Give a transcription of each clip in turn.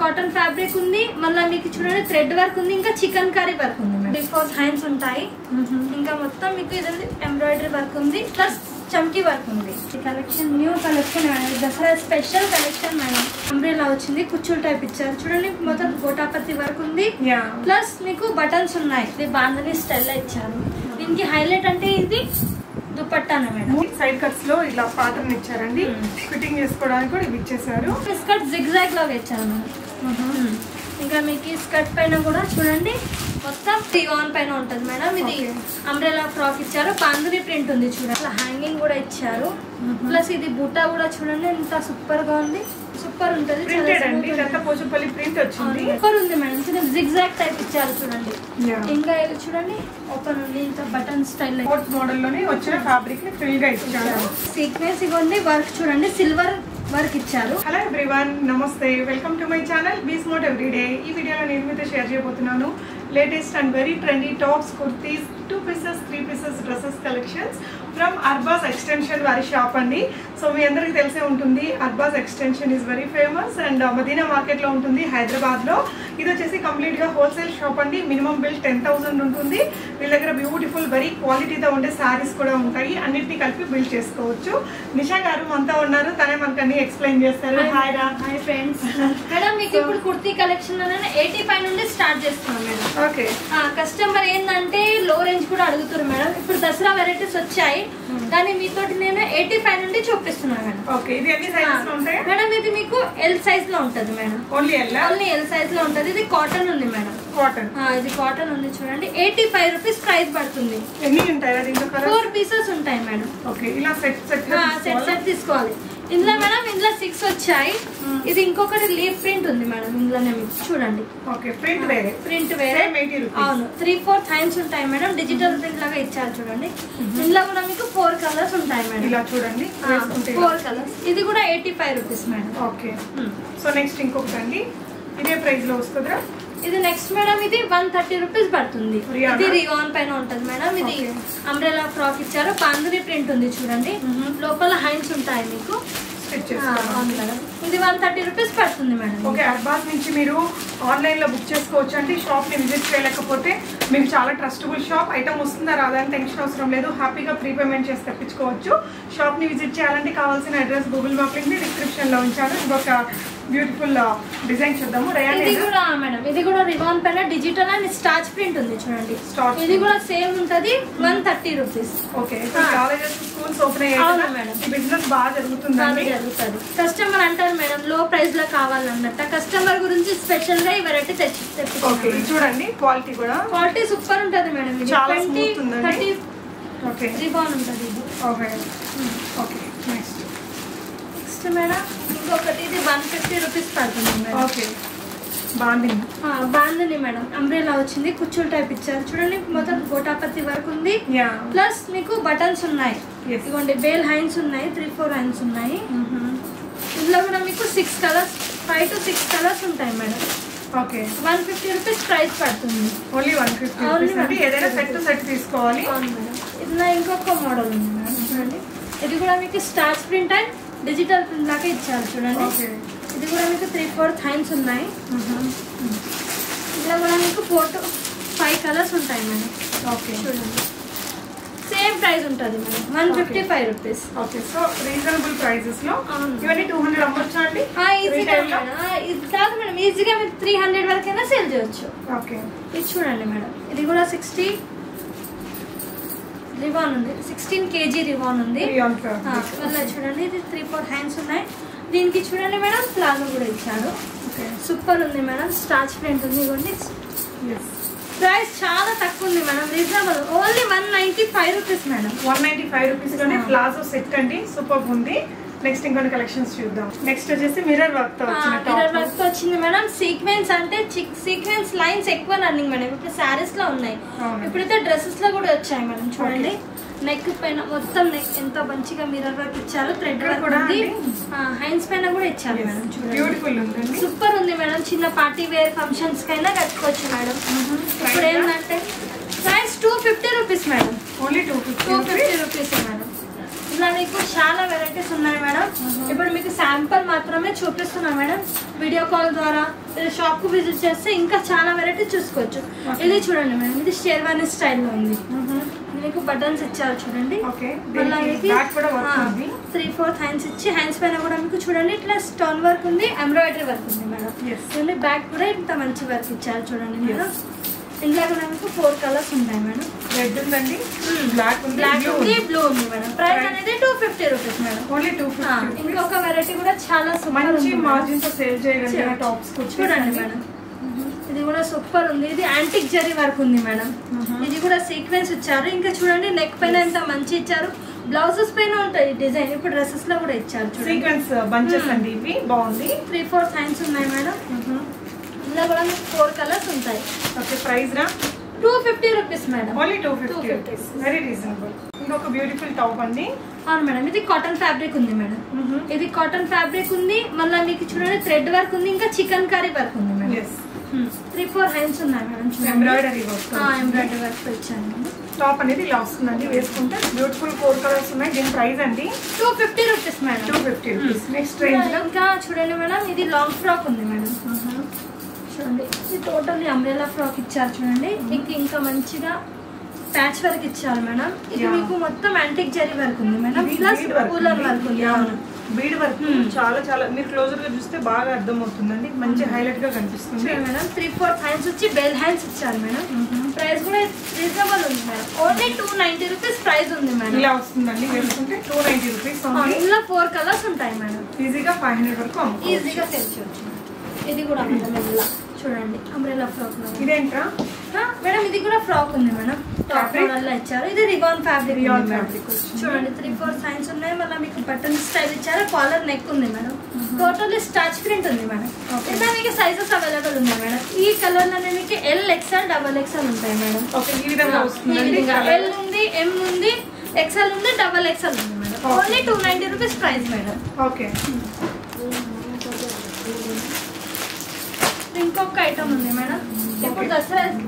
Cotton fabric ఉంది, మళ్ళీ మీకు చూడండి థ్రెడ్ వర్క్ ఉంది, ఇంకా చికెన్ కర్రీ వర్క్ ఉంది మేడం. 3-4 హ్యాండ్స్ ఉంటాయి. ఇంకా మొత్తం మీకు ఇది ఎంబ్రాయిడరీ వర్క్ ఉంది, ప్లస్ చమ్కీ వర్క్ ఉంది. ఈ collection new collection madam, Dasara special collection madam. Umbrella వచ్చింది, కుచ్చులు టైప్ ఇచ్చారు చూడండి, మొత్తం గోటాపత్తి వర్క్ ఉంది, ప్లస్ మీకు బటన్స్ ఉన్నాయి. ఇది బాంధని స్టైల్ లో ఇచ్చారు. దీనికి హైలైట్ అంటే ఇది దుపట్టానే మేడం. సైడ్ కట్స్ లో ఇలా పాటర్న్ ఇచ్చారండి, ఫిట్టింగ్ చేసుకోవడానికి కూడా ఇవి ఇచ్చేసారు. స్కర్ట్ జిగ్జాగ్ లాగా ఇచ్చారు మేడం. ఇంకా మీకు స్కర్ట్ పైన కూడా చూడండి మొత్తం రివాన్ పైన ఉంటది మేడం. ఇది అంబ్రెలా ఫ్రాక్ ఇచ్చారు, బాంధని ప్రింట్ ఉంది చూడండి, హ్యాంగింగ్ కూడా ఇచ్చారు. ప్లస్ ఇది బుట్టా కూడా చూడండి ఎంత సూపర్ గా ఉంది, సూపర్ ఉంటది. సూపర్ ఉంది మేడం, జిగ్జాగ్ టైప్ ఇచ్చారు చూడండి. ఇంకా ఇది చూడండి ఓపెన్ ఉంది, ఇంత బటన్ స్టైల్ మోడల్ లోనే వచ్చిన ఫ్యాబ్రిక్ ని ఫిల్ గా ఇచ్చారు. సీక్వెన్స్ ఇవ్వండి, వర్క్ చూడండి సిల్వర్ వర్క్ ఇచ్చారు. హలో ఎవ్రీవన్, నమస్తే, welcome to my channel be smart everyday. ఈ వీడియోలో నేను మీతో షేర్ చేయబోతున్నాను latest and very trendy tops, kurtis, 2 pieces 3 pieces dresses collections from Arbaz extension వారి షాప్ అండి. సో మీ అందరికీ తెలిసే ఉంటుంది, Arbaz extension is very famous and Madina market లో ఉంటుంది హైదరాబాద్ లో. ఇది వచ్చేసి కంప్లీట్ గా హోల్సేల్ షాప్ అండి. మినిమం బిల్ 10,000 ఉంటుంది. వీళ్ళ దగ్గర బ్యూటిఫుల్ వెరీ క్వాలిటీతో ఉండే శారీస్ కూడా ఉంటాయి, అన్నిటినీ కలిపి బిల్డ్ చేసుకోవచ్చు. నిషా గారు మనతో ఉన్నారు, తనే మనకు అన్ని ఎక్స్ప్లెయిన్ చేస్తారు. హాయ్ రా. Hi friends. మేడం మీకు ఇప్పుడు కుర్తీ కలెక్షన్ అనేది 85 నుండి స్టార్ట్ చేస్తున్నాం మేడం. ఓకే. కస్టమర్ ఏంటంటే లో రేంజ్ కూడా అడుగుతారు మేడం. ఇప్పుడు దసరా వెరైటీస్ వచ్చాయి, కానీ మీతోటి నేను 85 నుండి చూపిస్తున్నాను మేడం. ఓకే. ఇది ఎన్ని సైజెస్ లో ఉంటాయి మేడం? ఇది మీకు ఎల్ సైజ్ లో ఉంటది మేడం. ఓన్లీ ఎల్ సైజ్ లో ఉంటది. ఇది కాటన్ ఉంది మేడం. కాటన్. ఇది కాటన్ ఉంది చూడండి. 85 రూపీస్ ప్రైస్ పడుతుంది. ఎన్ని ఉంటాయి దీంట్లో? 4 pieces ఉంటాయి మేడం. ఓకే. ఇలా సెట్ తీసుకోవాలి. ఇందులో మేడం 6 వచ్చాయి. ఇది ఇంకొకటి లీఫ్ ప్రింట్ ఉంది మేడం. ఇందులోనే చూడండి. ఓకే. ప్రింట్ వేరే. అవును, 3-4 హ్యాండ్స్ ఉంటాయి మేడం. డిజిటల్ ప్రింట్ లాగా ఇచ్చారు చూడండి. ఇందులో కూడా మీకు 4 కలర్స్ ఉంటాయి మేడం. ఇలా చూడండి, 4 కలర్స్. ఇది కూడా 85 rupees madam. Okay. So next ఇంకొకటి అండి, ఇదే ప్రైస్ లో వస్తుందా? ఇది నెక్స్ట్ మేడం, ఇది 130 రూపీస్ పడుతుంది. ఇది రివాన్ పైన ఉంటది మేడం. ఇది అంబ్రెలా ఫ్రాక్ ఇచ్చారు, బాంధని ప్రింట్ ఉంది చూడండి, లోపల హ్యాండ్స్ ఉంటాయి మీకు. ఇది 130 రూపీస్ పడుతుంది మేడం. ఓకే. అర్బాస్ నుంచి మీరు ఆన్లైన్ లో బుక్ చేసుకోవచ్చు అండి. షాప్ ని విజిట్ చేయలేకపోతే మీకు చాలా ట్రస్టబుల్ షాప్. ఐటమ్ వస్తుందా రాదా అని టెన్షన్ అవసరం లేదు, హ్యాపీగా ప్రీ పేమెంట్ చేసి తెప్పించుకోవచ్చు. షాప్ ని విజిట్ చేయాలంటే కావాల్సిన address Google map link description లో ఉంచాను. ఇంకొక బ్యూటిఫుల్ డిజైన్ చూద్దాము. ఇది కూడా మేడం, ఇది కూడా రివాన్ పైన డిజిటల్ అండ్ స్టార్చ్ ప్రింట్ ఉంది చూడండి. ఇది కూడా సేమ్ ఉంటది, 130 rupees. Okay. Colleges, schools open అయ్యాయి మేడం. ఈ బిజినెస్ బాగా జరుగుతుంది. కస్టమర్ అంటారు మేడం లో ప్రైస్ లో కావాలన్నట్టు, కస్టమర్ గురించి స్పెషల్ గా ఈ వెరైటీ తెచ్చి. ఓకే. చూడండి క్వాలిటీ కూడా, క్వాలిటీ సూపర్ ఉంటది మేడం. ఇది 20-30 రివాన్ ఉంటది ఇది. ఓకే. ఓకే. నెక్స్ట్ మేడం ఇంకొకటి, ఇది 150 రూపీస్ పడుతుంది madam. Okay. Bandhani madam. Umbrella వచ్చింది, కుచ్చులు టైప్ ఇచ్చారు చూడండి, మొత్తం గోటాపత్తి వర్క్ ఉంది, ప్లస్ మీకు బటన్స్ ఉన్నాయి. ఇదిగోండి బేల్ హ్యాండ్స్ ఉన్నాయి, 3-4 హ్యాండ్స్ ఉన్నాయి. ఇందులో కూడా మీకు 6 కలర్స్, 5 to 6 కలర్స్ ఉంటాయి మేడం. ఓకే. 150 రూపీస్ ప్రైస్ పడుతుంది. ఓన్లీ 150. ఏదైనా సెట్ టు సెట్ తీసుకోవాలి. అవును మేడం. ఇందులో ఇంకొక మోడల్ ఉంది మేడం చూడండి. ఇది కూడా మీకు starch print and digital print లాగా ఇచ్చారు చూడండి. ఇది కూడా మీకు 3-4 హ్యాండ్స్ ఉన్నాయి. ఇందులో కూడా మీకు 4 to 5 కలర్స్ ఉంటాయి మేడం. ఓకే. చూడండి సేమ్ ప్రైస్ ఉంటుంది madam, 155 rupees. Okay. So reasonable prices లో ఇవన్నీ 200 అమ్మొచ్చా అండి? ఈజీగా ఇది కాదు మేడం, ఈజీగా మీరు 300 వరకైనా సేల్ చేయొచ్చు. ఓకే. ఇది చూడండి మేడం, ఇది కూడా 60 రివాన్ ఉంది, 16 kg రివాన్ ఉంది. మళ్ళీ చూడండి ఇది 3-4 హ్యాండ్స్ ఉన్నాయి. దీనికి చూడండి మేడం ప్లాజో కూడా ఇచ్చారు. సూపర్ ఉంది మేడం, స్టార్చ్ ప్రింట్ ఉంది. ఇవ్వండి ప్రైస్ చాలా తక్కువ ఉంది madam, reasonable, only 195 rupees madam. 195 rupees లోనే ప్లాజో సెట్ అండి, సూపర్ ఉంది. నెక్స్ట్ ఇంకొన్ని కలెక్షన్స్ చూద్దాం. నెక్స్ట్ వచ్చేసి మిర్రర్ వర్క్ తో వచ్చింది మేడం. సీక్వెన్స్ అంటే సీక్వెన్స్ లైన్స్ ఎక్కువ రన్నింగ్ మేడం. ఇప్పుడు సారీస్ లో ఉన్నాయి, ఇప్పుడైతే డ్రెస్సెస్ లో కూడా వచ్చాయి మేడం. చూడండి నెక్ పైన మొత్తం నెక్ ఎంత మంచిగా మిర్రర్ వర్క్ ఇచ్చారు, థ్రెడ్ వర్క్ ఉంది, హ్యాండ్స్ పైన కూడా ఇచ్చారు మేడం. చూడండి సూపర్ ఉంది మేడం. చిన్న పార్టీ వేర్ ఫంక్షన్స్ కైనా కట్టుకోవచ్చు మేడం. ఇప్పుడు ఏంటంటే price 250 rupees madam. Only 250 rupees madam. ఇలా మీకు చాలా వెరైటీస్ ఉన్నాయి మేడం. ఇప్పుడు మీకు శాంపుల్ మాత్రమే చూపిస్తున్నా మేడం. వీడియో కాల్ ద్వారా షాప్ కు విజిట్ చేస్తే ఇంకా చాలా వెరైటీస్ చూసుకోవచ్చు. ఇది చూడండి మేడం, ఇది షేర్వానీ స్టైల్లో ఉంది. మీకు బటన్స్ ఇచ్చారు చూడండి. 3-4 హ్యాండ్స్ ఇచ్చి హ్యాండ్స్ పైన కూడా మీకు చూడండి ఇట్లా స్టోన్ వర్క్ ఉంది, ఎంబ్రాయిడరీ వర్క్ ఉంది మేడం. చూడండి బ్యాక్ కూడా ఇంత మంచి వర్క్ ఇచ్చారు చూడండి మేడం. ఇందులో కూడా మీకు 4 కలర్స్ ఉంటాయి మేడం. రెడ్ ఉందండి, బ్లాక్ ఉంది, బ్లూ ఉంది మేడం. ప్రైస్ అనేది 250 రూపీస్ మేడం. ఓన్లీ 250. ఇంకొక వెరైటీ కూడా చాలా మంచి మార్జిన్ తో సేల్ చేయగలిగిన టాప్స్ చూడండి మేడం. ఇది కూడా సూపర్ ఉంది. ఇది యాంటిక్ జరీ వర్క్ ఉంది మేడం. ఇది కూడా సీక్వెన్స్ ఇచ్చారు. ఇంకా చూడండి నెక్ పైన ఎంత మంచి ఇచ్చారు. బ్లౌజెస్ పైన ఉంటాయి డిజైన్. ఇప్పుడు డ్రెస్సెస్ లో కూడా ఇచ్చారు చూడండి. సీక్వెన్స్ బంచెస్ అండి ఇవి. బాగుంది. 3-4 హ్యాండ్స్ ఉన్నాయి మేడం. ఇందులో కూడా మీకు 4 కలర్స్ ఉంటాయి. ఓకే, ప్రైస్ రా 250 rupees madam. Only 250. Very reasonable. ఇంకొక బ్యూటిఫుల్ టాప్ అండి. అవును మేడం, ఇది కాటన్ ఫ్యాబ్రిక్ ఉంది మేడం. ఇది కాటన్ ఫ్యాబ్రిక్ ఉంది. మళ్ళీ మీకు చూడండి థ్రెడ్ వర్క్ ఉంది, ఇంకా చికెన్ కర్రీ వర్క్ ఉంది మేడం. 3-4 హ్యాండ్స్ ఉన్నాయి మేడం. ఎంబ్రాయిడరీ వర్క్ ఇచ్చాను. టాప్ అనేది ఇలా వస్తుందండి వేసుకుంటే. బ్యూటిఫుల్ 4 కలర్స్ ఉన్నాయి. దీని ప్రైస్ అండి 250 rupees madam. 250 rupees. Next range లో ఇంకా చూడండి మేడం, ఇది లాంగ్ ఫ్రాక్ ఉంది మేడం. చూడండి ఇది టోటల్లీ అంబ్రెల్లా ఫ్రాక్ ఇచ్చారు చూడండి. ఇంకా మంచిగా ప్యాచ్ వర్క్ ఇచ్చారు మేడం. ఇది మీకు మొత్తం యాంటిక్ జరీ వర్క్ ఉంది మేడం. ప్లస్ కూలర్ వర్క్ ఉంది. బీడ్ వర్క్ చాలా చాలా మీరు క్లోజర్ గా చూస్తే బాగా అర్థం అవుతుందండి. మంచి హైలైట్ గా కనిపిస్తుంది మేడం. 3-4 హ్యాండ్స్ వచ్చి బెల్ హ్యాండ్స్ ఇచ్చారు మేడం. ప్రైస్ కూడా రీజనబుల్ ఉంది మేడం. ఓన్లీ 290 రూపీస్ ప్రైస్ ఉంది మేడం. ఇలా వస్తుందండి వేసుకుంటే 290 రూపీస్. ఇందులో 4 కలర్స్ ఉంటాయి మేడం. ఈజీగా 500 వరకు ఈజీగా సేల్ చేయొచ్చు. ఇది కూడా మేడం ఇలా చూడండి అంబ్రెల్లా ఫ్రాక్. ఇదేంటా మేడం? ఇది కూడా ఫ్రాక్ ఉంది మేడం. టాప్ మోడల్ ఇచ్చారు. ఇది రిబాన్ ఫ్యాబ్రిక్. చూడండి 3-4 సైన్స్ ఉన్నాయి. మళ్ళీ మీకు బటన్ స్టైల్ ఇచ్చారు. కాలర్ నెక్ ఉంది మేడం. టోటల్లీ స్టాచ్ ప్రింట్ ఉంది మేడం. ఇంకా మీకు సైజెస్ అవైలబుల్ ఉన్నాయి మేడం. ఈ కలర్ లోనే మీకు L, XL, XXL ఉంటాయి మేడం. L ఉంది, M ఉంది, XL ఉంది, XXL ఉంది madam. Only 290 rupees price madam. Okay. ఇంకొక ఐటమ్ ఉంది మేడం. ఇప్పుడు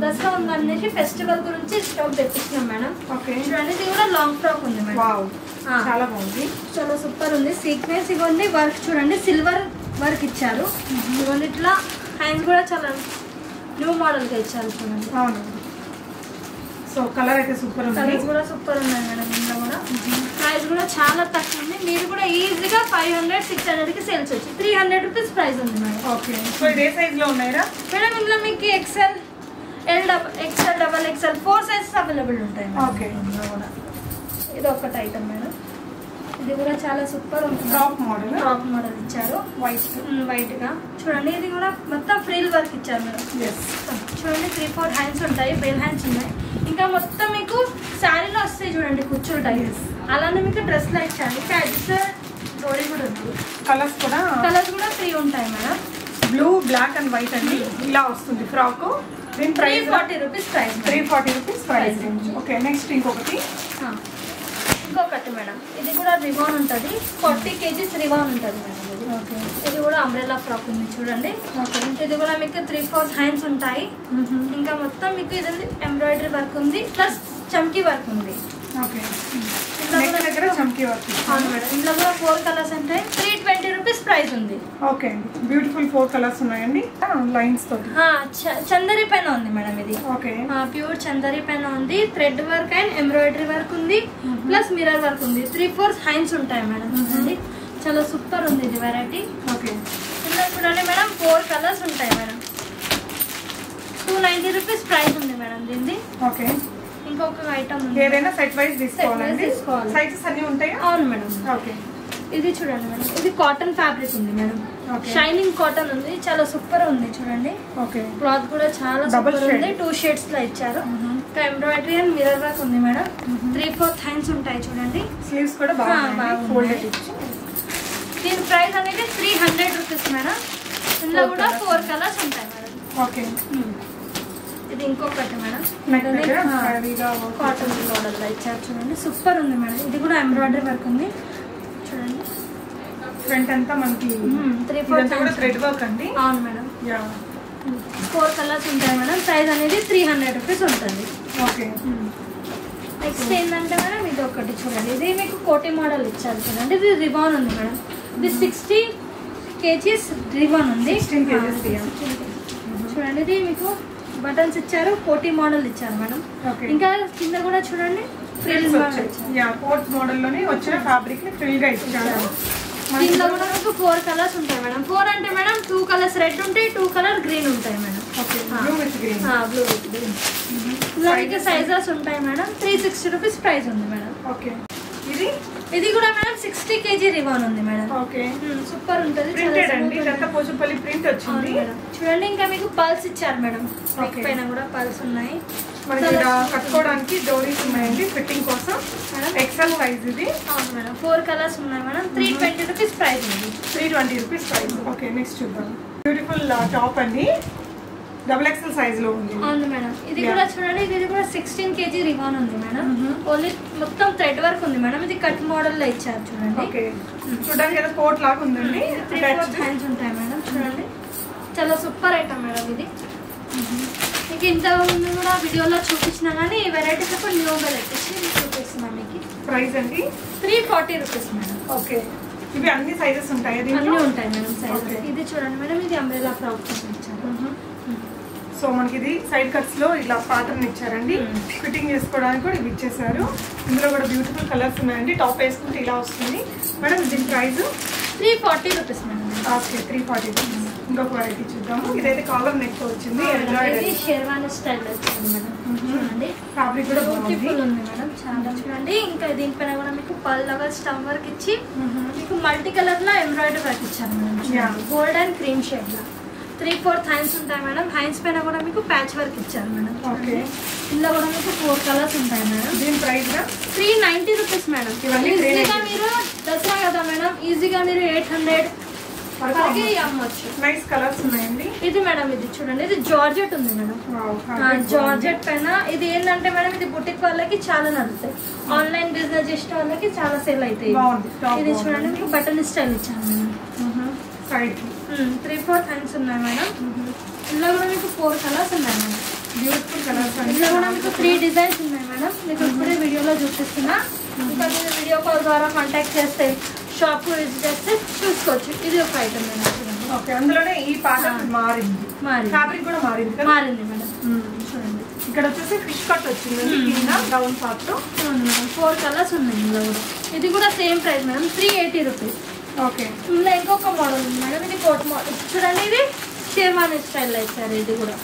దసరా ఉందనేసి ఫెస్టివల్ గురించి స్టాక్ తెప్పించినాం మేడం. చూడండి ఇది కూడా లాంగ్ ఫ్రాక్ ఉంది మేడం. చాలా బాగుంది, చాలా సూపర్ ఉంది. సీక్వెన్స్ ఇవ్వండి, వర్క్ చూడండి సిల్వర్ వర్క్ ఇచ్చారు. ఇవ్వండి ఇట్లా హ్యాండ్ కూడా చాలా న్యూ మోడల్ గా ఇచ్చారు చూడండి. సో కలర్ అయితే సూపర్ ఉంది. కలర్స్ కూడా సూపర్ ఉన్నాయి మేడం. ఇంట్లో కూడా ప్రైస్ కూడా చాలా తక్కువ ఉంది. మీరు కూడా ఈజీగా 500-600 కి సేల్స్ వచ్చి 300 రూపీస్ ప్రైస్ ఉంది మేడం. ఓకే. సో ఇదే సైజ్ లో ఉన్నాయా మేడం? ఇందులో మీకు XL, L, XL, XXL 4 sizes available ఉంటాయి. ఓకే. ఇది ఒకటి ఐటమ్ మేడం. ఇది కూడా చాలా సూపర్ ఉంది. టాప్ మోడల్ ఇచ్చారు వైట్ గా. చూడండి ఇది కూడా మొత్తం ఫ్రిల్ వర్క్ ఇచ్చారు మేడం. చూడండి 3-4 హ్యాండ్స్ ఉంటాయి, బెల్ హ్యాండ్స్ ఉన్నాయి. ఇంకా మొత్తం మీకు శారీలో వస్తాయి చూడండి కుచ్చులు టైప్. అలానే మీకు డ్రెస్ లో ఇచ్చారు. జోడీ కూడా ఉంది. కలర్స్ కూడా 3 ఉంటాయి madam. Blue, black and white అండి. ఇలా వస్తుంది ఫ్రాక్. దీని price 340 rupees price. 340 rupees price. Okay. Next ఇంకొకటి మేడం. ఇది కూడా రివాన్ ఉంటుంది. 40 kgs రివాన్ ఉంటుంది మేడం. ఇది కూడా అంబ్రెల్లా ఫ్రాక్ ఉంది చూడండి. ఇది కూడా మీకు 3-4 హ్యాండ్స్ ఉంటాయి. ఇంకా మొత్తం మీకు ఇది ఎంబ్రాయిడరీ వర్క్ ఉంది, ప్లస్ చమ్కీ వర్క్ ఉంది. ఇందులో కూడా 4 కలర్స్ ఉంటాయి. 320 రూపీస్ ప్రైస్ ఉంది. ఓకే. బ్యూటిఫుల్ 4 కలర్స్ ఉన్నాయండి లైన్స్ తో. చందరి పైన ఉంది మేడం. ఇది ప్యూర్ చందరి పైన ఉంది. Thread work and embroidery work ఉంది, ప్లస్ మిర్రర్ వర్క్ ఉంది. 3-4 హ్యాండ్స్ ఉంటాయి మేడం. చాలా సూపర్ ఉంది ఇది వెరైటీ. ఇందులో చూడండి మేడం 4 కలర్స్ ఉంటాయి మేడం. 290 రూపీస్ ప్రైస్ ఉంది మేడం దీన్ని. ఓకే. ఇంకొక ఐటమ్ ఏదైనా సెట్ వైజ్ తీసుకోవాలండి. సైజెస్ అన్ని ఉంటాయి. అవును మేడం. ఓకే. ఇది చూడండి మేడం. ఇది కాటన్ ఫ్యాబ్రిక్ ఉంది మేడం. షైనింగ్ కాటన్ ఉంది. చాలా సూపర్ ఉంది చూడండి. ఓకే. క్లాత్ కూడా చాలా సూపర్ ఉంది. 2 షేడ్స్ లో ఇచ్చారు. ఎంబ్రాయిడరీ అండ్ మిర్రర్ వర్క్ ఉంది మేడం. 3-4 హ్యాండ్స్ ఉంటాయి చూడండి. స్లీవ్స్ కూడా బాగుంది. దీని ప్రైస్ అనేది 300 రూపీస్ మేడం. ఇందులో కూడా 4 కలర్స్ ఉంటాయి మేడం. ఓకే. ఇది ఇంకొకటి మేడం. కాటన్ మోడల్ లో ఇచ్చారు చూడండి. సూపర్ ఉంది మేడం. ఇది కూడా ఎంబ్రాయిడరీ వర్క్ ఉంది చూడండి. ఫ్రంట్ అంతా మనకి 3-4 థ్రెడ్ వర్క్ అండి. అవును మేడం. 4 కలర్స్ ఉంటాయి మేడం. ప్రైస్ అనేది 300 రూపీస్ ఉంటుంది. ఓకే. నెక్స్ట్ ఏంటంటే మేడం ఇది ఒకటి చూడండి, ఇది మీకు కోటి మోడల్ ఇచ్చారు చూడండి. ఇది రిబాన్ ఉంది మేడం, ఇది 60 kgs రిబాన్ ఉంది. 16 kgs చూడండి. ఇది మీకు బటన్స్ ఇచ్చారు, కోటి మోడల్ ఇచ్చారు మేడం. ఇంకా కింద కూడా చూడండి ఫ్రిల్స్ కోట్ మోడల్ లోనే వచ్చిన ఫ్యాబ్రిక్ ని ఫ్రిల్ గా ఇచ్చారు. దీంట్లో కూడా మీకు 4 కలర్స్ ఉంటాయి మేడం. 4 అంటే మేడం 2 కలర్స్ రెడ్ ఉంటాయి, 2 కలర్ గ్రీన్ ఉంటాయి మేడం. Blue with green. ఇలా మీకు సైజెస్ ఉంటాయి మేడం. 360 రూపీస్ ప్రైస్ ఉంది మేడం. ఓకే. ఇది కూడా మేడం 60 kg రివాన్ ఉంది మేడం. ఓకే, సూపర్ ఉంటుంది. ప్రింటెడ్ అండి, ఇదంతా పోచంపల్లి ప్రింట్ వచ్చింది చూడండి. ఇంకా మీకు పల్స్ ఇచ్చారు మేడం, పైన కూడా పల్స్ ఉన్నాయి. మనకి ఇక్కడ కట్టుకోవడానికి డోరీస్ ఉన్నాయండి ఫిట్టింగ్ కోసం. ఎక్సెల్ సైజ్ ఇది. అవును మేడం. 4 కలర్స్ ఉన్నాయి మేడం. 320 రూపీస్ ప్రైస్ ఉంది. 320 రూపీస్ ప్రైస్. ఓకే, నెక్స్ట్ చూద్దాం. బ్యూటిఫుల్ టాప్ అండి, XXL సైజ్ లో ఉంది. అవును మేడం. ఇది కూడా చూడండి, ఇది కూడా 16 kg రివాన్ ఉంది మేడం. ఓన్లీ మొత్తం థ్రెడ్ వర్క్ ఉంది మేడం. ఇది కట్ మోడల్ లో ఇచ్చారు చూడండి. ఓకే, చూడడానికి ఏదో కోట్ లాగా ఉందండి. 3-4 హ్యాండ్స్ ఉంటాయి మేడం. చూడండి, చాలా సూపర్ ఐటమ్ మేడం ఇది. మీకు ఇంత ముందు కూడా వీడియోలో చూపించినా కానీ ఈ వెరైటీస్ ఒక న్యూ వెరైటీస్ చూపిస్తున్నాం మీకు. ప్రైస్ అండి 340 రూపీస్ మేడం. ఓకే, ఇవి అన్ని సైజెస్ ఉంటాయి. అన్ని ఉంటాయి మేడం సైజ్. ఇది చూడండి మేడం, ఇది అంబ్రెల్లా ఫ్రాక్ ఇచ్చారు. సో మనకి ఇది సైడ్ కట్స్ లో ఇలా ప్యాటర్న్ ఇచ్చారండి. ఫిట్టింగ్ చేసుకోవడానికి కూడా ఇవి ఇచ్చేసారు. ఇందులో కూడా బ్యూటిఫుల్ కలర్స్ ఉన్నాయండి. టాప్ వేసుకుంటే ఇలా వస్తుంది మేడం. దీని price 340 rupees madam. Okay, 340 rupees. ఇంకొక వెరైటీ చూద్దాము. ఇదైతే కాలర్ నెక్ వచ్చింది, షెర్వానీ స్టైల్ వచ్చింది మేడం. చూడండి, ఫ్యాబ్రిక్ కూడా బ్యూటిఫుల్ ఉంది మేడం. చాలా చూడండి. ఇంకా దీనిపైన కూడా మీకు పల్ లెవెల్ స్టమ్ వర్క్ ఇచ్చి మీకు మల్టీ కలర్ లో ఎంబ్రాయిడరీ వర్క్ ఇచ్చారు madam. Gold and cream shade లో 3-4 హ్యాండ్స్ ఉంటాయి మేడం. హ్యాండ్స్ పైన కూడా మీకు ప్యాచ్ వర్క్ ఇచ్చారు మేడం. ఓకే, ఇందులో కూడా మీకు 4 కలర్స్ ఉంటాయి మేడం. దీని ప్రైస్ 390 రూపీస్ మేడం. ఈజీగా మీరు దసరా కదా మేడం, ఈజీగా మీరు 800 వరకు అమ్మొచ్చు. నైస్ కలర్స్ ఉన్నాయండి. ఇది మేడం, ఇది చూడండి, ఇది జార్జెట్ ఉంది మేడం. జార్జెట్ పైన ఇది ఏంటంటే మేడం, ఇది బుటిక్ వాళ్ళకి చాలా నడుస్తాయి. ఆన్లైన్ బిజినెస్ చేసిన వాళ్ళకి చాలా సేల్ అవుతాయి. ఇది చూడండి, మీకు బటన్ స్టైల్ ఇచ్చాను మేడం. సైడ్ 3-4 హ్యాండ్స్ ఉన్నాయి మేడం. ఇందులో కూడా మీకు 4 కలర్స్ ఉన్నాయి మేడం. Beautiful colours. ఇందులో కూడా మీకు 3 డిజైన్స్ ఉన్నాయి మేడం. మీకు ఇప్పుడే వీడియోలో చూపిస్తున్నా. ఇంకా మీరు వీడియో కాల్ ద్వారా కాంటాక్ట్ చేస్తే, షాప్ విజిట్ చేస్తే చూసుకోవచ్చు. ఇది ఒక ఐటమ్ మేడం. ఓకే, అందులోనే ఈ ప్యాటర్న్ మారింది. ఫ్యాబ్రిక్ కూడా మారింది కదా? మారింది మేడం. చూడండి, ఇక్కడ వచ్చేసి ఫిష్ కట్ వచ్చింది కింద డౌన్ పార్ట్ తో. 4 కలర్స్ ఉన్నాయి ఇందులో కూడా. ఇది కూడా same price madam, 380 rupees. Okay, ఇందులో ఇంకొక మోడల్ ఉంది మేడం, ఇది కోట్ మోడల్. చూడండి, ఇది షేర్వానీ స్టైల్ ఇచ్చారు. ఇది కూడా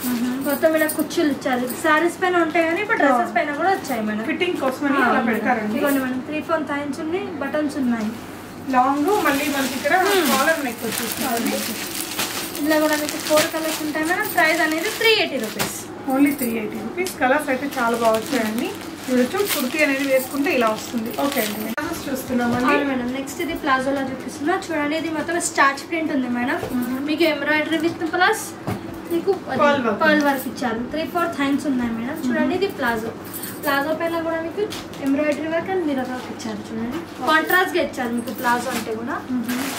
మొత్తం ఇలా కుచ్చులు ఇచ్చారు. సారీస్ పైన ఉంటాయి కానీ ఇప్పుడు డ్రెస్సెస్ పైన కూడా వచ్చాయి మేడం. ఫిట్టింగ్ కోసం పెడతారండి. ఇవ్వండి మేడం, 3-4 హ్యాండ్స్ ఉన్నాయి, బటన్స్ ఉన్నాయి. లాంగ్ మళ్ళీ మనకి ఇక్కడ కాలర్ నెక్ వచ్చేస్తుంది. ఇందులో కూడా మీకు 4 కలర్స్ ఉంటాయి మేడం. ప్రైస్ అనేది 380 రూపీస్. Only 380 rupees. కలర్స్ అయితే చాలా బాగా వచ్చాయండి. చూడొచ్చు, కుర్తీ అనేది వేసుకుంటే ఇలా వస్తుంది. ఓకే అండి, చూస్తున్నామండి మేడం. నెక్స్ట్ ఇది ప్లాజోలో చూపిస్తున్నా. చూడండి, ఇది మొత్తం స్టార్చ్ ప్రింట్ ఉంది మేడం. మీకు ఎంబ్రాయిడరీ విత్ ప్లస్ మీకు పర్ల్ వర్క్ ఇచ్చారు. 3-4 హ్యాండ్స్ ఉన్నాయి మేడం. చూడండి, ఇది ప్లాజో. ప్లాజో పైన కూడా మీకు embroidery work and mirror work ఇచ్చారు. చూడండి, కాంట్రాస్ట్ గా ఇచ్చారు మీకు ప్లాజో అంటే కూడా.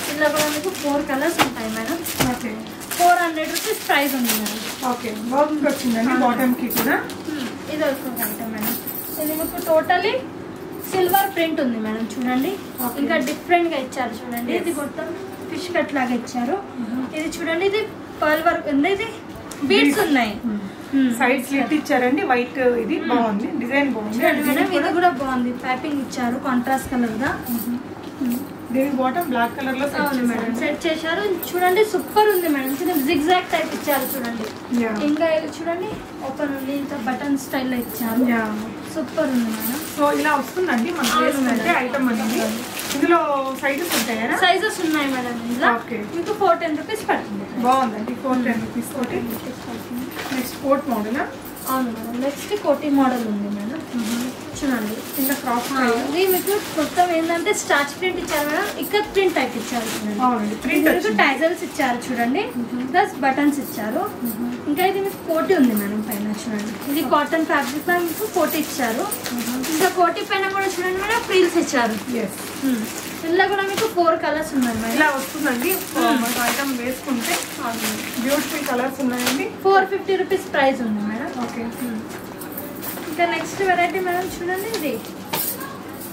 ఇందులో కూడా మీకు 4 కలర్స్ ఉంటాయి మేడం. ఓకే, 400 రూపీస్ ప్రైస్ ఉంది మేడం. ఓకే, బాగుంది వచ్చిందండి. బాటమ్ కి కూడా ఇది వస్తుంది మేడం. ఇది మీకు టోటలీ సిల్వర్ ప్రింట్ ఉంది మేడం. చూడండి, ఇంకా డిఫరెంట్ గా ఇచ్చారు. చూడండి, ఇది మొత్తం ఫిష్ కట్ లాగా ఇచ్చారు. ఇది చూడండి, ఇది పర్ల్ వర్క్ ఉంది. ఇది బీడ్స్ ఉన్నాయి. సైడ్ స్లిట్ ఇచ్చారండి. వైట్ ఇది బాగుంది, డిజైన్ బాగుంది మేడం. ఇది కూడా బాగుంది, ప్యాపింగ్ ఇచ్చారు కాంట్రాస్ట్ కలర్ గా. దీని బాటమ్ బ్లాక్ కలర్ లో సెట్ చేశారు. చూడండి, సూపర్ ఉంది మేడం. జిగ్జాగ్ టైప్ ఇచ్చారు. చూడండి, ఇంకా ఇది చూడండి ఓపెన్ ఉంది, ఇంకా బటన్ స్టైల్ లో ఇచ్చారు. సూపర్ ఉంది మేడం. సో ఇలా వస్తుందండి మనకి ఐటమ్ అనేది. ఇందులో సైజెస్ ఉంటాయి కదా? సైజెస్ ఉన్నాయి మేడం. ఇందులో మీకు 410 రూపీస్ పడుతుంది. బాగుందండి, 410 రూపీస్ తోటి. Next coat model. అవును మేడం. నెక్స్ట్ కోటి మోడల్ ఉంది మేడం. చూడండి, కింద క్రాస్ ఇది మీకు మొత్తం ఏంటంటే స్టార్చ్ ప్రింట్ ఇచ్చారు మేడం. ఇక్కత్ ప్రింట్ టైప్ ఇచ్చారు. చూడండి, టైజల్స్ ఇచ్చారు. చూడండి, ప్లస్ బటన్స్ ఇచ్చారు. ఇంకా ఇది మీకు కోటి ఉంది మేడం పైన. చూడండి, ఇది కాటన్ ఫ్యాబ్రిక్ లో మీకు కోటి ఇచ్చారు. ఇంకా కోటి పైన కూడా చూడండి మేడం, ఫ్రిల్స్ ఇచ్చారు. ఇందులో కూడా మీకు 4 కలర్స్ ఉన్నాయి మేడం. ఇలా వస్తుందండి. ఐటమ్ వేసుకుంటే బ్యూటిఫుల్ కలర్స్ ఉన్నాయండి. 450 రూపీస్ ప్రైస్ ఉంది మేడం. ఓకే, ఇంకా నెక్స్ట్ వెరైటీ మేడం చూడండి, ఇది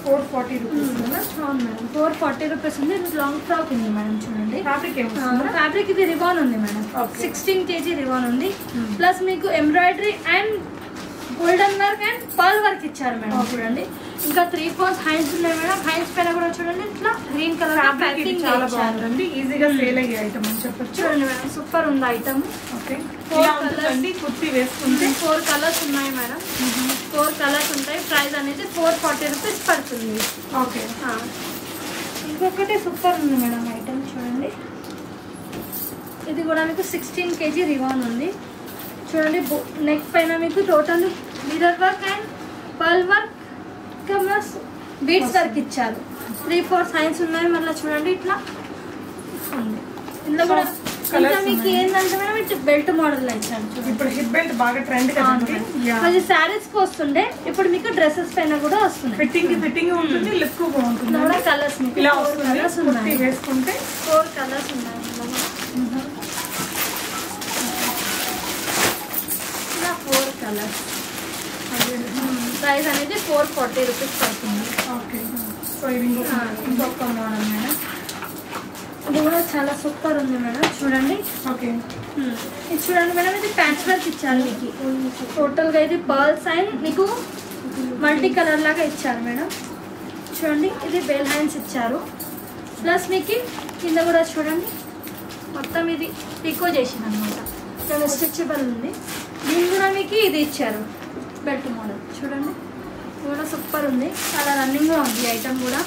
440 రూపీస్. అవును మేడం, 440 రూపీస్ ఉంది. ఇది లాంగ్ ఫ్రాక్ ఉంది మేడం. చూడండి ఫ్యాబ్రిక్ ఫ్యాబ్రిక్ ఇది రిబాన్ ఉంది మేడం. 16 kg రిబాన్ ఉంది. ప్లస్ మీకు embroidery and golden work and pearl work ఇచ్చారు మేడం. చూడండి ఇంకా 3/4 హ్యాండ్స్ ఉన్నాయి మేడం. హ్యాండ్స్ పైన కూడా చూడండి ఇట్లా గ్రీన్ కలర్ ప్యాకింగ్ చాలా బాగుందండి. ఈజీగా సేల్ అయ్యే ఐటమ్ అని చెప్పొచ్చు. చూడండి మేడం, సూపర్ ఉంది ఐటమ్. ఓకే, 4 కలర్స్ కుర్తీ వేసుకుంటే 4 కలర్స్ ఉన్నాయి మేడం. 4 కలర్స్ ఉంటాయి. ప్రైస్ అనేది 440 రూపీస్ పడుతుంది. ఓకే, ఇంకొకటి సూపర్ ఉంది మేడం ఐటమ్. చూడండి ఇది కూడా మీకు 16 kg రివాన్ ఉంది. చూడండి నెక్ పైన మీకు total mirror work and pearl work plus beads work ఇచ్చారు. 3/4 సైన్స్ ఉన్నాయి. మళ్ళీ చూడండి ఇట్లా ఉంది. ఇందులో కూడా ఇంకా మీకు ఏంటంటే మేడం ఇట్లా బెల్ట్ మోడల్ ఇచ్చారు. ఇప్పుడు హిప్ బెల్ట్ బాగా ట్రెండ్ కదండి. అది శారీస్ కి వస్తుండే, ఇప్పుడు మీకు డ్రెస్సెస్ పైన కూడా వస్తుంది. ఫిట్టింగ్ ఉంటుంది, లుక్ బాగుంటుంది. కూడా కలర్స్ ఇలా వస్తుంది. వేసుకుంటే 4 కలర్స్ ఉన్నాయి. ఇలా 4 కలర్స్. ప్రైస్ అనేది 440 రూపీస్ పడుతుంది. ఓకే, సో ఇది ఇంకొక మోడల్ మేడం. ఇది కూడా చాలా సూపర్ ఉంది మేడం. చూడండి ఓకే, ఇది చూడండి మేడం, ఇది ప్యాచ్ వర్క్ ఇచ్చారు మీకు. టోటల్గా ఇది పర్ల్స్ అండ్ మీకు మల్టీ కలర్ లాగా ఇచ్చారు మేడం. చూడండి ఇది బెల్ హ్యాండ్స్ ఇచ్చారు. ప్లస్ మీకు కింద కూడా చూడండి మొత్తం ఇది పికో చేసింది అనమాట. చాలా స్ట్రెచబుల్ ఉంది. దీని కూడా మీకు ఇది ఇచ్చారు బెల్ట్ మోడల్. చూడండి కూడా సూపర్ ఉంది. చాలా రన్నింగ్గా ఉంది ఐటమ్ కూడా.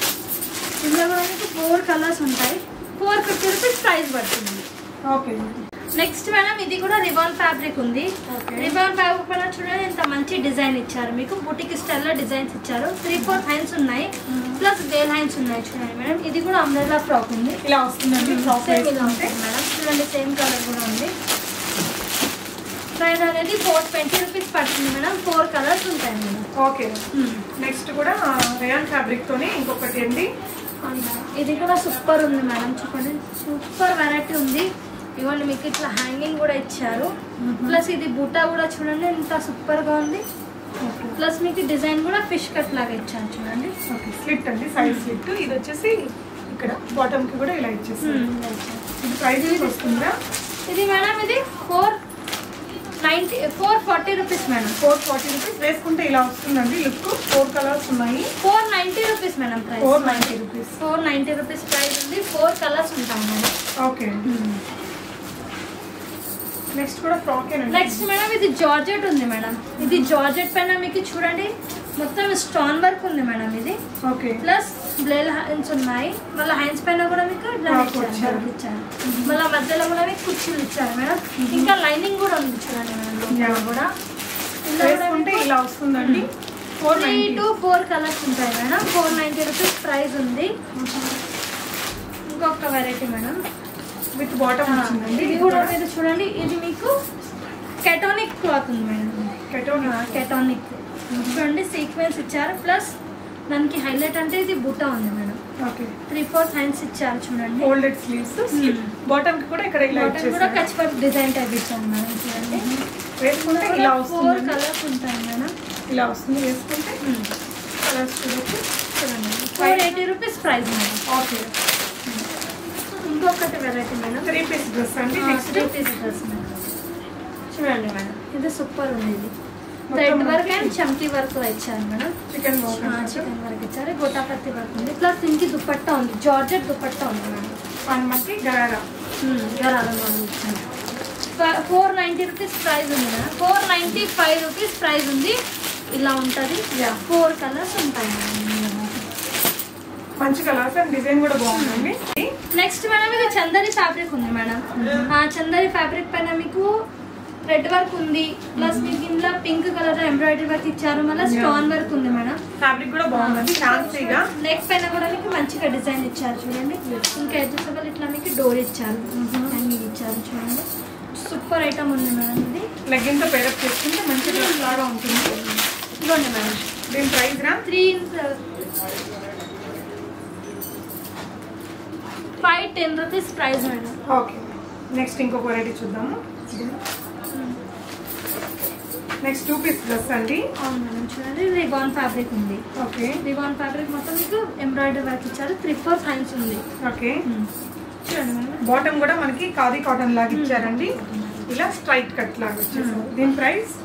ఇందులో కూడా మీకు 4 కలర్స్ ఉంటాయి. 450 రూపీస్ ప్రైస్ పడుతుంది. ఓకే, నెక్స్ట్ మేడం ఇది కూడా రిబాన్ ఫ్యాబ్రిక్ ఉంది. రిబాన్ ఫ్యాబ్రిక్ పైన చూడండి ఎంత మంచి డిజైన్ ఇచ్చారు. మీకు బుటిక్ స్టైల్లో డిజైన్స్ ఇచ్చారు. 3/4 హ్యాండ్స్ ఉన్నాయి. ప్లస్ వేల్ హ్యాండ్స్ ఉన్నాయి. చూడండి మేడం, ఇది కూడా అంబ్రెల్లా ఫ్రాక్ ఉంది. ఇలా వస్తుందండి. ఇలా ఉంటుంది మేడం. చూడండి సేమ్ కలర్ కూడా ఉంది. ప్రైస్ అనేది 420 రూపీస్ పడుతుంది మేడం. 4 కలర్స్ ఉంటాయి మేడం. ఓకే, నెక్స్ట్ కూడా రేయాన్ ఫ్యాబ్రిక్ తోనే ఇంకొకటి అండి. ఇది కూడా సూపర్ ఉంది మేడం. చూడండి సూపర్ వెరైటీ ఉంది. ఇవ్వండి మీకు ఇట్లా హ్యాంగింగ్ కూడా ఇచ్చారు. ప్లస్ ఇది బూటా కూడా చూడండి ఎంత సూపర్ గా ఉంది. ప్లస్ మీకు డిజైన్ కూడా ఫిష్ కట్ లాగా ఇచ్చారు. చూడండి ఓకే, స్లిట్ అండి, సైడ్ స్లిట్. ఇది వచ్చేసి ఇక్కడ బాటమ్ కి కూడా ఇలా ఇచ్చేసారు. ఇది ప్రైస్ వస్తుందా? ఇది మేడం ఇది 440 రూపీస్ మేడం. 440 రూపీస్ వేసుకుంటే ఇలా వస్తుందండి లుక్. 4 కలర్స్ ఉన్నాయి. 490 rupees madam price. 490 rupees. 490 rupees price ఉంది. 4 కలర్స్ ఉంటాయి మేడం. ఓకే, నెక్స్ట్ కూడా ఫ్రాక్. నెక్స్ట్ మేడం ఇది జార్జెట్ ఉంది మేడం. ఇది జార్జెట్ పైన మీకు చూడండి మొత్తం స్టోన్ వర్క్ ఉంది మేడం. ఇది ఓకే, ప్లస్ బ్లేల్ హ్యాండ్స్ ఉన్నాయి. మళ్ళీ హ్యాండ్స్ పైన కూడా మీకు ఇచ్చారు. మళ్ళీ మధ్యలో కూడా మీకు కుర్చీలు ఇచ్చారు మేడం. ఇంకా లైనింగ్ కూడా ఉంది చూడండి మేడం. కూడా వేసుకుంటే ఇలా వస్తుందండి. 3 to 4 కలర్స్ ఉంటాయి మేడం. 490 రూపీస్ ప్రైస్ ఉంది. ఇంకొక వెరైటీ మేడం విత్ బాటమ్ వచ్చిందండి. ఇది కూడా మీరు చూడండి, ఇది మీకు కెటోనిక్ క్లాత్ ఉంది మేడం. కెటోనిక్ చూడండి సీక్వెన్స్ ఇచ్చారు. ప్లస్ దానికి హైలైట్ అంటే ఇది బుట్ట ఉంది మేడం. ఓకే, 3/4 హ్యాండ్స్ ఇచ్చారు. చూడండి ఫోల్డెడ్ స్లీవ్స్. బాటమ్ కి కూడా ఇక్కడ ఇలా ఇచ్చేసారు. కూడా కచ్ వర్క్ డిజైన్ టైప్ ఇచ్చారు మేడం. చూడండి వేసుకుంటే ఇలా వస్తుంది. 4 కలర్స్ ఉంటాయి మేడం. ఇలా వస్తుంది. వేసుకుంటే కలర్స్ చూడొచ్చు. చూడండి 480 రూపీస్ ప్రైస్ మేడం. ఓకే, ఇంకొకటి వెరైటీ మేడం 3 పీస్ డ్రెస్ అండి. 3 పీస్ డ్రెస్ మేడం. చూడండి మేడం ఇది సూపర్ ఉంది. ఇది థ్రెడ్ వర్క్ అండ్ చమ్కీ వర్క్ ఇచ్చారు మేడం. చికెన్ వర్క్ ఇచ్చారు. గోటాపత్తి వర్క్ ఉంది. ప్లస్ దీనికి దుపట్టా ఉంది. జార్జెట్ దుపట్టా ఉంది మేడం. మనకి గరారా మోడల్ ఇచ్చారు. 490 రూపీస్ ప్రైస్ ఉంది మేడం. 495 రూపీస్ ప్రైస్ ఉంది. ఇలా ఉంటుంది. 4 కలర్స్ ఉంటాయి మేడం. మంచి కలర్స్ అండ్ డిజైన్ కూడా బాగుందండి. నెక్స్ట్ మేడం ఇది చందరి ఫ్యాబ్రిక్ ఉంది మేడం. చందరి ఫ్యాబ్రిక్ పైన మీకు రెడ్ వర్క్ ఉంది. ప్లస్ మీకు ఇంట్లో పింక్ కలర్ ఎంబ్రాయిడరీ వర్క్ ఇచ్చారు. మళ్ళీ స్టోన్ వర్క్ ఉంది మేడం. ఫ్యాబ్రిక్ కూడా బాగుంది. ఫ్యాన్సీగా నెక్ పైన కూడా మీకు మంచిగా డిజైన్ ఇచ్చారు. చూడండి ఇంకా అడ్జస్టబుల్ ఇట్లా మీకు డోర్ ఇచ్చారు. ఇచ్చారు చూడండి సూపర్ ఐటమ్ ఉంది మేడం. ఇది లెగ్గిన్ తో పేరప్ చేసుకుంటే మంచి డ్రెస్ లాగా ఉంటుంది. ఇవ్వండి మేడం. దీని ప్రైస్ రా 510 rupees price madam. Okay, next ఇంకొక వెరైటీ చూద్దాము. నెక్స్ట్ 2 పీస్ డ్రెస్ అండి. అవును మేడం, చూడండి రిబాన్ ఫ్యాబ్రిక్ ఉంది. ఓకే, రిబాన్ ఫ్యాబ్రిక్ మొత్తం మీకు ఎంబ్రాయిడరీ వర్క్ ఇచ్చారు. 3/4 హ్యాండ్స్ ఉంది. ఓకే, చూడండి మేడం. బాటమ్ కూడా మనకి ఖాదీ కాటన్ లాగా ఇచ్చారండి. ఇలా స్ట్రైట్ కట్ లాగా వచ్చేసారు. దీని price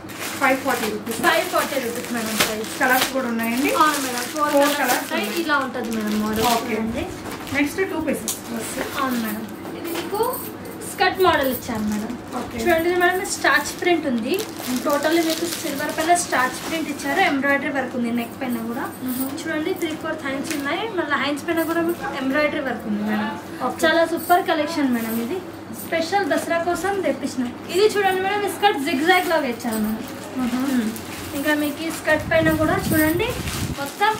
540 rupees. 540 rupees madam price. Colours కూడా ఉన్నాయండి. అవును మేడం, 4 కలర్స్ ఇలా ఉంటుంది మేడం మోడల్. ఓకే అండి. Next 2 pieces dress. అవును మేడం, ఇది మీకు స్కర్ట్ మోడల్ ఇచ్చాను మేడం. ఓకే, చూడండి మేడం, స్టార్చ్ ప్రింట్ ఉంది. టోటల్లీ మీకు సిల్వర్ పైన స్టార్చ్ ప్రింట్ ఇచ్చారు. ఎంబ్రాయిడరీ వర్క్ ఉంది నెక్ పైన కూడా. చూడండి 3/4 హ్యాండ్స్ ఉన్నాయి. మళ్ళీ హ్యాండ్స్ పైన కూడా మీకు ఎంబ్రాయిడరీ వర్క్ ఉంది మేడం. చాలా సూపర్ కలెక్షన్ మేడం. ఇది స్పెషల్ దసరా కోసం తెప్పించిన. ఇది చూడండి మేడం, స్కర్ట్ జిగ్జాగ్ లాగా ఇచ్చాను మేడం. ఇంకా మీకు ఈ స్కర్ట్ పైన కూడా చూడండి మొత్తం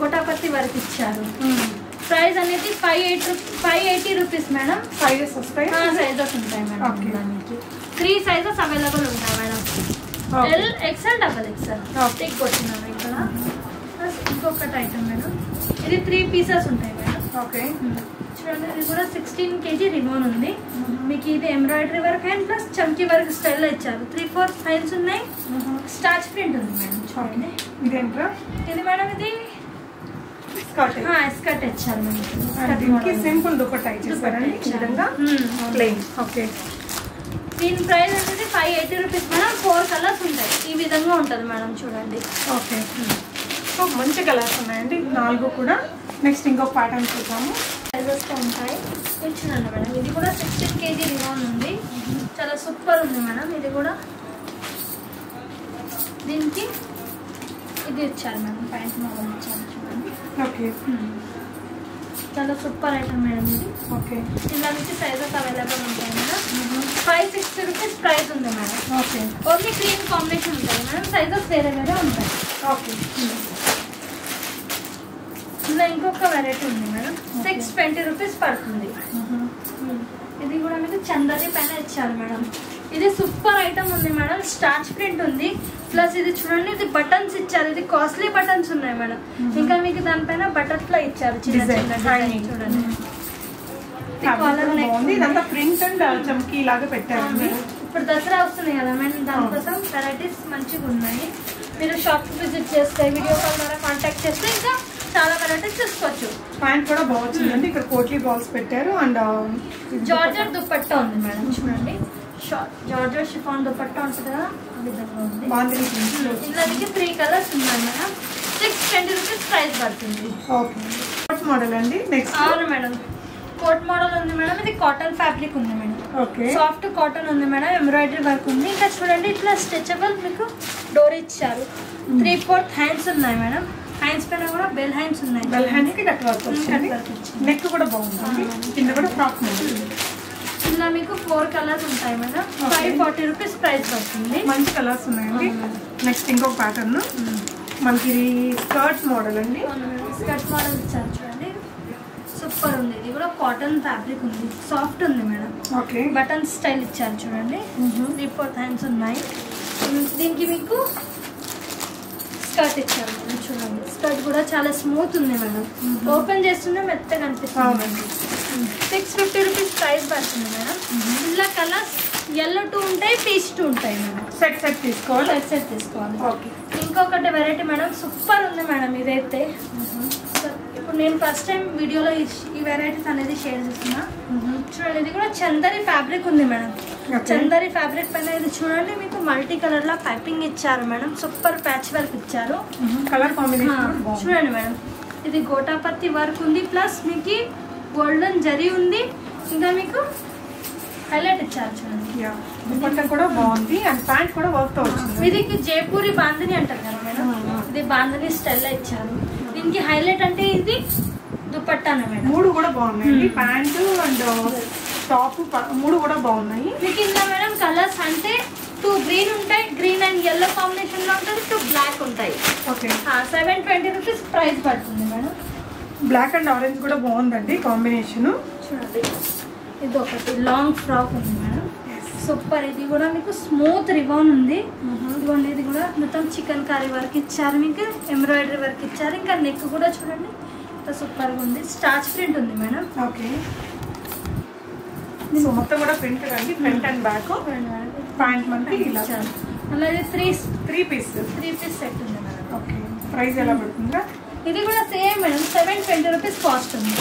గోటాపత్తి వర్క్ ఇచ్చారు. ప్రైస్ అనేది 580 రూపీస్ మేడం. సైజెస్ వస్తాయి. సైజెస్ ఉంటాయి మేడం. ఓకే, దానికి 3 సైజెస్ అవైలబుల్ ఉంటాయి madam. L, XL, double XL tick వచ్చినాము ఇక్కడ. ఇంకొకటి ఐటమ్ మేడం, ఇది 3 పీసెస్ ఉంటాయి మేడం. ఓకే, చూడండి ఇది కూడా 16 kg రిమోన్ ఉంది. మీకు ఇది ఎంబ్రాయిడరీ వర్క్ అండ్ ప్లస్ చమ్కీ వర్క్ స్టైల్లో ఇచ్చారు. 3/4 హ్యాండ్స్ ఉన్నాయి. స్టార్చ్ ప్రింట్ ఉంది మేడం. చూడండి ఇదేంట్రా? ఇది మేడం ఇది స్కర్ట్. స్కర్ట్ ఇచ్చారు దీనికి సింపుల్ దుపట్టా ఇచ్చేసారండి. ఈ విధంగా ప్లెయిన్. ఓకే, దీని ప్రైస్ అనేది 580 రూపీస్ మేడం. 4 కలర్స్ ఉంటాయి. ఈ విధంగా ఉంటుంది మేడం. చూడండి. ఓకే, సో మంచి కలర్స్ ఉన్నాయండి 4 కూడా. నెక్స్ట్ ఇంకొక ప్యాటర్న్ చూద్దాము. సైజెస్తో ఉంటాయి. ఇచ్చినండి మేడం. ఇది కూడా 16 kg రిమోన్ ఉంది. చాలా సూపర్ ఉంది మేడం. ఇది కూడా దీనికి ఇది ఇచ్చారు మేడం. ప్యాంట్ మోడల్ ఇచ్చారు. చూడండి. ఓకే, చాలా సూపర్ ఐటమ్ మేడం ఇది. ఓకే, ఇలా నుంచి సైజెస్ అవైలబుల్ ఉంటాయి మేడం. 560 రూపీస్ ప్రైస్ ఉంది madam. Okay, only green combination ఉంటుంది మేడం. సైజెస్ వేరే వేరే ఉంటాయి. ఓకే, ఇలా ఇంకొక వెరైటీ ఉంది మేడం. 620 రూపీస్ పడుతుంది. ఇది కూడా మీకు చందరి పైన ఇచ్చారు మేడం. ఇది సూపర్ ఐటమ్ ఉంది మేడం. స్టార్చ్ ప్రింట్ ఉంది. ప్లస్ ఇది చూడండి, ఇది బటన్స్ ఇచ్చారు. ఇది కాస్ట్లీ బటన్స్ ఉన్నాయి మేడం. ఇంకా మీకు దానిపైన బటర్ఫ్లై ఇచ్చారు. చిన్న చిన్న డిజైన్ చూడండి. ఇదంతా ప్రింట్ అండ్ చమ్కీ లాగా పెట్టారు. ఇప్పుడు దసరా వస్తుంది కదా మేడం, దానికోసం వెరైటీస్ మంచిగా ఉన్నాయి. మీరు షాప్ విజిట్ చేస్తే, వీడియో కాల్ ద్వారా కాంటాక్ట్ చేస్తే ఇంకా చాలా వెరైటీస్ చూసుకోవచ్చు. ప్యాంట్ కూడా బాగుందండి. ఇక్కడ కోట్లీ బాల్స్ పెట్టారు. అండ్ జార్జెట్ దుపట్టా ఉంది మేడం. చూడండి, జార్జెట్ షిఫాన్ దుపట్టా ఉంటుంది కదా, ఆ విధంగా ఉంది. ఇందులోకి 3 కలర్స్ ఉన్నాయి మేడం. 620 రూపీస్ ప్రైస్ పడుతుంది. ఓకే, మోడల్ అండి. నెక్స్ట్ అవును మేడం, కోట్ మోడల్ ఉంది మేడం. ఇది కాటన్ ఫ్యాబ్రిక్ ఉంది మేడం. ఓకే, సాఫ్ట్ కాటన్ ఉంది మేడం. ఎంబ్రాయిడరీ వర్క్ ఉంది. ఇంకా చూడండి ఇట్లా స్ట్రెచబుల్ మీకు డోర్ ఇచ్చారు. 3/4 హ్యాండ్స్ ఉన్నాయి మేడం. హ్యాండ్స్ పైన కూడా బెల్ హ్యాండ్స్ ఉన్నాయి. బెల్ హ్యాండ్స్ కి కట్ వర్క్ వచ్చింది. నెక్ కూడా బాగుంది. కింద కూడా ఫ్రాక్ మోడల్. ఇలా మీకు 4 కలర్స్ ఉంటాయి మేడం. 540 రూపీస్ ప్రైస్ పడుతుంది. మంచి కలర్స్ ఉన్నాయండి. నెక్స్ట్ ఇంకొక ప్యాటర్న్ మనకి ఇది స్కర్ట్ మోడల్ అండి. స్కర్ట్ మోడల్ ఇచ్చారు చూడండి. సూపర్ ఉంది. ఇది కూడా కాటన్ ఫ్యాబ్రిక్ ఉంది. సాఫ్ట్ ఉంది మేడం. ఓకే, బటన్ స్టైల్ ఇచ్చారు చూడండి. 3/4 హ్యాండ్స్ ఉన్నాయి. దీనికి మీకు స్కర్ట్ ఇచ్చారు మేడం. చూడండి, స్కర్ట్ కూడా చాలా స్మూత్ ఉంది మేడం. ఓపెన్ చేస్తుంటే మెత్తగా అనిపిస్తుంది. 650 రూపీస్ ప్రైస్ పడుతుంది మేడం. ఇలా కలర్స్ yellow 2 ఉంటాయి, పీచ్ 2 ఉంటాయి మేడం. సెట్ తీసుకోవాలి. సెట్ తీసుకోవాలి. ఓకే, ఇంకొకటి వెరైటీ మేడం, సూపర్ ఉంది మేడం. ఇదైతే ఇప్పుడు నేను ఫస్ట్ టైం వీడియోలో ఈ వెరైటీస్ అనేది షేర్ చేస్తున్నా. చూడండి, ఇది కూడా చందరి ఫ్యాబ్రిక్ ఉంది మేడం. చందరి ఫ్యాబ్రిక్ పైన ఇది చూడండి మీకు మల్టీ కలర్ లా పైపింగ్ ఇచ్చారు మేడం. సూపర్ ప్యాచ్ వర్క్ ఇచ్చారు. కలర్ కాంబినేషన్ చూడండి మేడం. ఇది గోటాపత్తి వర్క్ ఉంది. ప్లస్ మీకు గోల్డెన్ జరీ ఉంది. ఇంకా మీకు హైలైట్ ఇచ్చారు చూడండి. దుపట్టా కూడా బాగుంది. అండ్ ప్యాంట్ కూడా వర్క్ తో వచ్చింది. ఇది జైపూరి బాందని అంటారు కదా మేడం. ఇది బాందని స్టైల్ ఇచ్చారు. దీనికి హైలైట్ అంటే ఇది దుపట్టానే మేడం. 3 కూడా బాగున్నాయి. ప్యాంట్ అండ్ టాప్ 3 కూడా బాగున్నాయి. మీకు ఇందులో మేడం కలర్స్ అంటే 2 గ్రీన్ ఉంటాయి. గ్రీన్ అండ్ yellow కాంబినేషన్ లో ఉంటుంది. 2 బ్లాక్ ఉంటాయి. ఓకే, 720 రూపీస్ ప్రైస్ పడుతుంది మేడం. బ్లాక్ అండ్ ఆరెంజ్ కూడా బాగుందండి కాంబినేషన్. చూడండి, ఇది ఒకటి లాంగ్ ఫ్రాక్ ఉంది మేడం. సూపర్. ఇది కూడా మీకు స్మూత్ రిబాన్ ఉంది. ఇదిగోండి, ఇది కూడా మొత్తం చికెన్ కర్రీ వర్క్ ఇచ్చారు. మీకు ఎంబ్రాయిడరీ వర్క్ ఇచ్చారు. ఇంకా నెక్ కూడా చూడండి సూపర్గా ఉంది. స్టార్చ్ ప్రింట్ ఉంది మేడం. ఓకే, సో మొత్తం కూడా ప్రింట్ అండి. Front and back. ప్యాంట్ మనకి ఇలా అలా ఇది త్రీ పీస్ సెట్ ఉంది మేడం. ఓకే, ప్రైస్ ఎలా పడుతుందా? ఇది కూడా సేమ్ మేడం, 720 రూపీస్ కాస్ట్ ఉంది.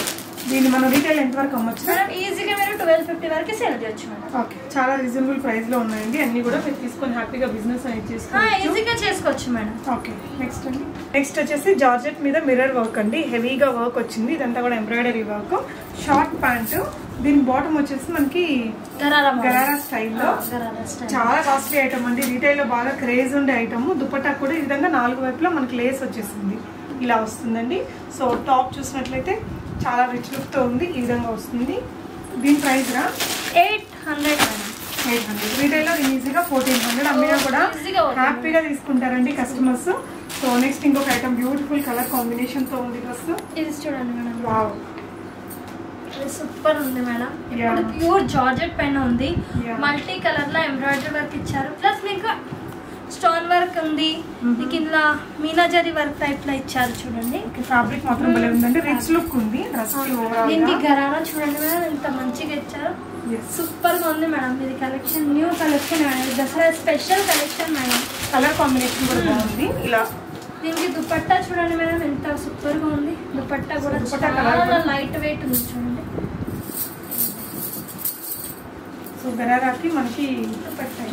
దీన్ని మనం రీటైల్ ఎంత వరకు అమ్మొచ్చు మేడం? ఈజీగా మీరు 1250 వరకు సేల్ చేయొచ్చు మేడం. ఓకే, చాలా రీజనబుల్ ప్రైస్ లో ఉన్నాయండి. అన్ని కూడా మీరు తీసుకొని హ్యాపీగా బిజినెస్ అనేది చేసుకోవచ్చు. ఈజీగా చేసుకోవచ్చు మేడం. ఓకే, నెక్స్ట్ అండి. నెక్స్ట్ వచ్చేసి జార్జెట్ మీద మిర్రర్ వర్క్ అండి. హెవీగా వర్క్ వచ్చింది. ఇదంతా కూడా ఎంబ్రాయిడరీ వర్క్. Short pant. దీని బాటమ్ వచ్చేసి మనకి గరారా స్టైల్లో. చాలా కాస్ట్లీ ఐటమ్ అండి. రీటైల్ లో బాగా క్రేజ్ ఉండే ఐటమ్. దుపట్టా కూడా ఈ విధంగా 4 వైపులా మనకి లేస్ వచ్చేసింది. ఇలా వస్తుందండి. సో టాప్ చూసినట్లయితే చాలా రిచ్ లుక్ తో ఉంది. ఈ విధంగా వస్తుంది. దీని ప్రైస్ రా 800 మేడం. 800. రీటైల్ లో ఈజీగా 1400 అమ్మినా కూడా హ్యాపీగా తీసుకుంటారండి కస్టమర్స్. సో నెక్స్ట్ ఇంకొక ఐటమ్ బ్యూటిఫుల్ కలర్ కాంబినేషన్ తో ఉంది డ్రెస్. ఇది చూడండి మేడం. వావ్, సూపర్ ఉంది మేడం. ఇప్పుడు ప్యూర్ జార్జెట్ పైన ఉంది. మల్టీ కలర్ లో ఎంబ్రాయిడరీ వర్క్ ఇచ్చారు. ప్లస్ మీకు స్టోన్ వర్క్ ఉంది. మీకు ఇలా మీనాజరీ వర్క్ టైప్ లో ఇచ్చారు చూడండి. ఫ్యాబ్రిక్ మాత్రం భలే ఉందండి. రిచ్ లుక్ ఉంది డ్రెస్ కి. ఓవరాల్ దీనికి గరారా చూడండి మేడం, ఎంత మంచిగా ఇచ్చారు. సూపర్ గా ఉంది మేడం. ఇది collection new collection madam. Dasara special collection madam. Colour combination కూడా బాగుంది. ఇలా దీనికి దుపట్టా చూడండి మేడం, ఎంత సూపర్ గా ఉంది. దుపట్టా కూడా చాలా లైట్ వెయిట్ ఉంది చూడండి. సో గరారాకి మనకి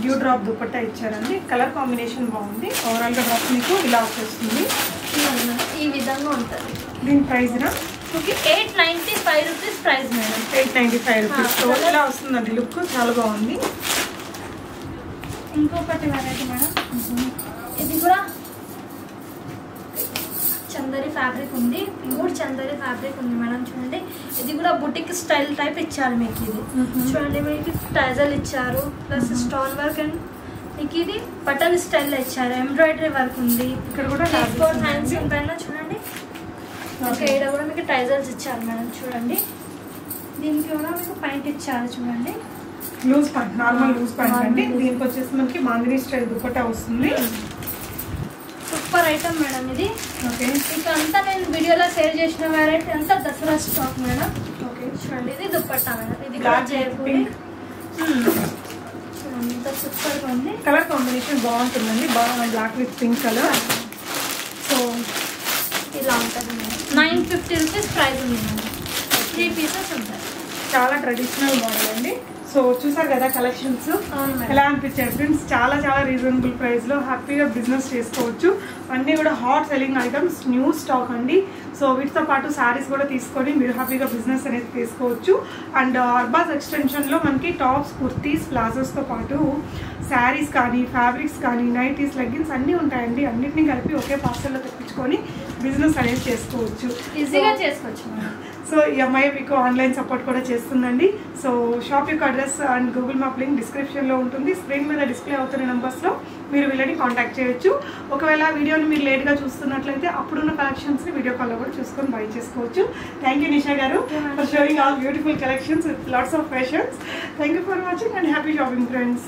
డ్యూ డ్రాప్ దుపట్టా ఇచ్చారండి. కలర్ కాంబినేషన్ బాగుంది. ఓవరాల్ గా డ్రెస్ మీకు ఇలా వచ్చేస్తుంది. ఈ విధంగా ఉంటుంది. దీని ప్రైస్ రా 895 rupees price madam. 895 rupees. So ఇలా వస్తుందండి లుక్. చాలా బాగుంది. ఇంకొకటి వెరైటీ మేడం. ఇది కూడా చందరి ఫ్యాబ్రిక్ ఉంది. ప్యూర్ చందరి ఫ్యాబ్రిక్ ఉంది మేడం. చూడండి, ఇది కూడా బుటిక్ స్టైల్ టైప్ ఇచ్చారు మీకు. ఇది చూడండి, మీకు టైజల్ ఇచ్చారు. ప్లస్ స్టోన్ వర్క్ అండ్ మీకు ఇది బటన్ స్టైల్ ఇచ్చారు. ఎంబ్రాయిడరీ వర్క్ ఉంది. ఇక్కడ కూడా 4 హ్యాండ్స్ పైన చూడండి. ఇక్కడ కూడా మీకు టైజల్స్ ఇచ్చారు మేడం. చూడండి, దీనికి కూడా మీకు పాయింట్ ఇచ్చారు చూడండి. Loose pant, normal loose pant అండి. దీనికి వచ్చేసి మనకి బాందినీ స్టైల్ దుపట్టా వస్తుంది. సూపర్ ఐటమ్ మేడం ఇది. ఓకే, ఇక అంతా నేను వీడియోలో షేర్ చేసిన వెరైటీ అంతా దసరా స్టాక్ మేడం. ఓకే, చూడండి, ఇది దుపట్టా మేడం. ఇది కూడా జైపూరి. చూడండి, ఎంత సూపర్ గా ఉంది. కలర్ కాంబినేషన్ బాగుంటుందండి. బాగా black with pink colour. So ఇలా ఉంటుంది మేడం. 950 రూపీస్ ప్రైస్ ఉంది మేడం. 3 పీసెస్ ఉంటాయి. చాలా ట్రెడిషనల్ మోడల్ అండి. సో చూసారు కదా కలెక్షన్స్. అవును మేడం. ఎలా అనిపించాయి ఫ్రెండ్స్? చాలా చాలా రీజనబుల్ ప్రైస్ లో హ్యాపీగా బిజినెస్ చేసుకోవచ్చు. అన్నీ కూడా hot selling items, new stock అండి. సో వీటితో పాటు శారీస్ కూడా తీసుకొని మీరు హ్యాపీగా బిజినెస్ అనేది చేసుకోవచ్చు. అండ్ అర్బాస్ ఎక్స్టెన్షన్ లో మనకి టాప్స్, కుర్తీస్, ప్లాజోస్ తో పాటు శారీస్ కానీ, ఫ్యాబ్రిక్స్ కానీ, నైటీస్, లెగ్గిన్స్ అన్నీ ఉంటాయండి. అన్నిటిని కలిపి ఒకే పార్సల్లో తెప్పించుకొని బిజినెస్ అనేది చేసుకోవచ్చు. ఈజీగా చేసుకోవచ్చు మేడం. సో ఈ అమ్మాయి మీకు ఆన్లైన్ సపోర్ట్ కూడా చేస్తుందండి. సో షాప్ యొక్క address and Google map link డిస్క్రిప్షన్లో ఉంటుంది. స్క్రీన్ మీద డిస్ప్లే అవుతున్న నెంబర్స్లో మీరు వీళ్ళని కాంటాక్ట్ చేయొచ్చు. ఒకవేళ వీడియోని మీరు లేట్గా చూస్తున్నట్లయితే అప్పుడున్న కలెక్షన్స్ని వీడియో కాల్లో కూడా చూసుకొని బై చేసుకోవచ్చు. థ్యాంక్ యూ నిషా గారు for showing all beautiful collections with lots of fashions. Thank you for watching and happy shopping friends.